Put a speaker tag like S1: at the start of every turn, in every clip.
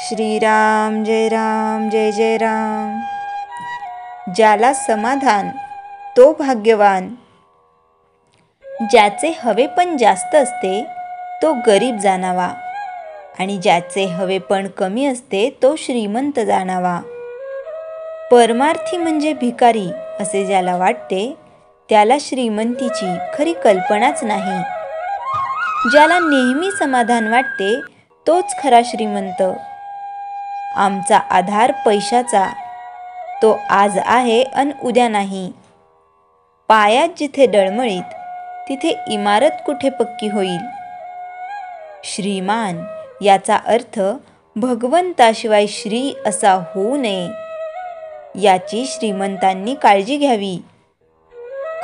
S1: श्रीराम जय जय राम। ज्याला समाधान तो भाग्यवान। ज्याचे हवेपण जास्त असते तो गरीब जाणावा आणि ज्याचे हवेपण कमी असते तो श्रीमंत जाणावा। परमार्थी म्हणजे भिकारी असे ज्याला वाटते त्याला श्रीमंतीची खरी कल्पनाच नाही। ज्याला नेहमी समाधान वाटते तोच खरा श्रीमंत। आमचा आधार पैशाचा, तो आज आहे अन उद्या नाही। पायात जिथे डळमळीत तिथे इमारत कुठे पक्की होईल। श्रीमान याचा अर्थ भगवंताशिवाय श्री असा होऊ नये, याची श्रीमंतांनी काळजी घ्यावी।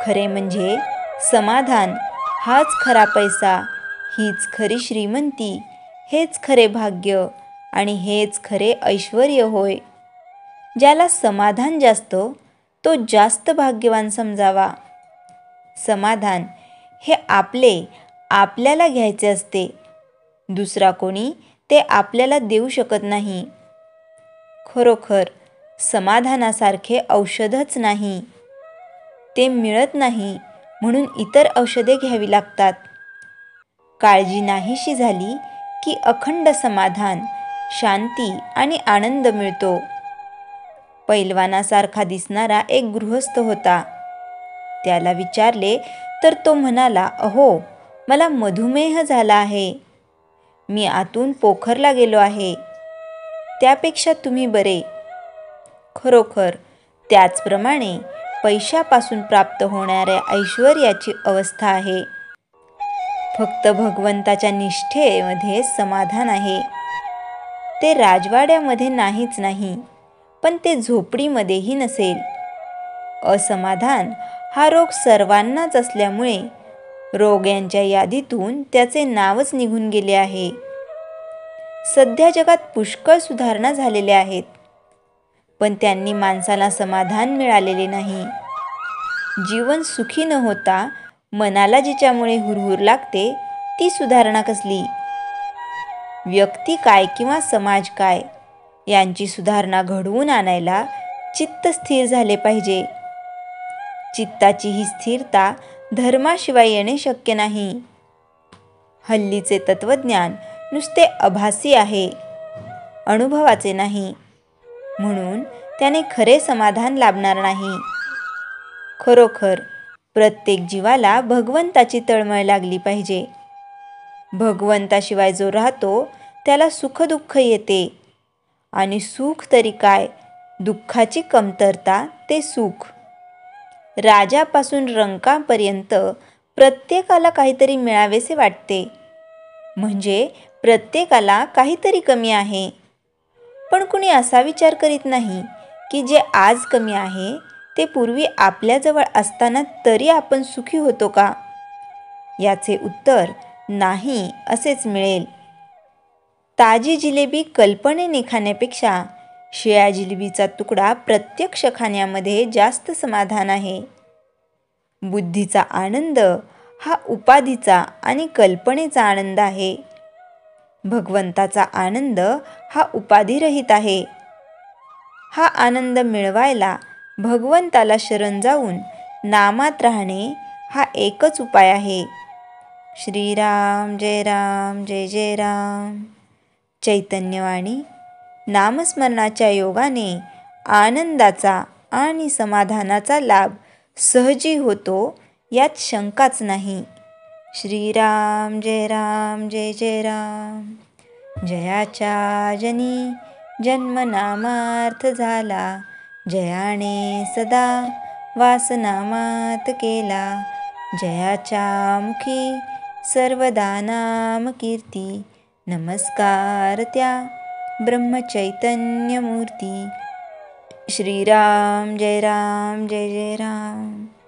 S1: खरे म्हणजे समाधान हाच खरा पैसा, हीच खरी श्रीमंती, हेच खरे भाग्य आणि हेच खरे ऐश्वर्य होय। ज्याला समाधान जास्त तो जास्त भाग्यवान समजावा। समाधान हे आपल्याला घ्यायचे असते, दुसरा कोणी ते आपल्याला देऊ शकत नाही। खरोखर समाधानासारखे औषधच नाही, ते मिळत नाही म्हणून इतर औषधे घ्यावी लागतात। काळजी नाहीशी झाली की अखंड समाधान, शांती आणि आनंद मिळतो। पैलवानासारखा दिसणारा एक गृहस्थ होता। त्याला विचारले तर तो म्हणाला, अहो, मला मधुमेह झाला आहे, मी आतून पोखरला गेलो आहे, त्यापेक्षा तुम्ही बरे। खरोखर त्याचप्रमाणे पैशापासून प्राप्त होणाऱ्या ऐश्वर्याची अवस्था आहे। फक्त भगवंताच्या निष्ठेमध्ये समाधान आहे। ते राजवाड्यामध्ये नाहीच नाही, पण ते झोपडीमध्येही नसेल। असमाधान हा रोग सर्वांनाच असल्यामुळे रोग्यांच्या यादीतून त्याचे नावच निघून गेले आहे। सध्या जगात पुष्कळ सुधारणा झालेल्या आहेत, पण त्यांनी माणसाला समाधान मिळालेले नाही। जीवन सुखी न होता मनाला जिच्यामुळे हुरहुर लागते ती सुधारणा कसली? व्यक्ती काय किंवा समाज काय यांची सुधारणा घडवून आणायला चित्त स्थिर झाले पाहिजे। चित्ताची ही स्थिरता धर्माशिवाय येणे शक्य नाही। हल्लीचे तत्वज्ञान नुसते आभासी आहे, अनुभवाचे नाही, म्हणून त्याने खरे समाधान लाभणार नाही। खरोखर प्रत्येक जीवाला भगवंताची तळमळ लागली पाहिजे। भगवंताशिवाय जो राहतो त्याला सुखदुःख येते, आणि सुख तरी काय, दुःखाची कमतरता ते सुख। राजापासून रंकापर्यंत प्रत्येकाला काहीतरी मिळावेसे वाटते, म्हणजे प्रत्येकाला काहीतरी कमी आहे। पण कुणी असा विचार करीत नाही की जे आज कमी आहे ते पूर्वी आपल्याजवळ असताना तरी आपण सुखी होतो का? याचे उत्तर नाही असेच मिळेल। ताजी जिलेबी कल्पनेने खाण्यापेक्षा शिळ्या जिलेबीचा तुकडा प्रत्यक्ष खाण्यामध्ये जास्त समाधान आहे। बुद्धीचा आनंद हा उपाधीचा आणि कल्पनेचा आनंद आहे। भगवंताचा आनंद हा उपाधिरहित आहे। हा आनंद मिळवायला भगवंताला शरण जाऊन नामात राहणे हा एकच उपाय आहे। श्रीराम जय जय राम। चैतन्यवाणी नामस्मरणाच्या योगाने आनंदाचा आणि समाधानाचा लाभ सहजी होतो, यात शंकाच नाही। श्रीराम जय जय राम। जयाच्या जनी जन्मनामार्थ झाला, जयाने सदा वासनामात केला। जयाच्या मुखी सर्वदा नाम कीर्ती, नमस्कार त्या ब्रह्मचैतन्य मूर्ती। श्रीराम जय राम जय जय राम।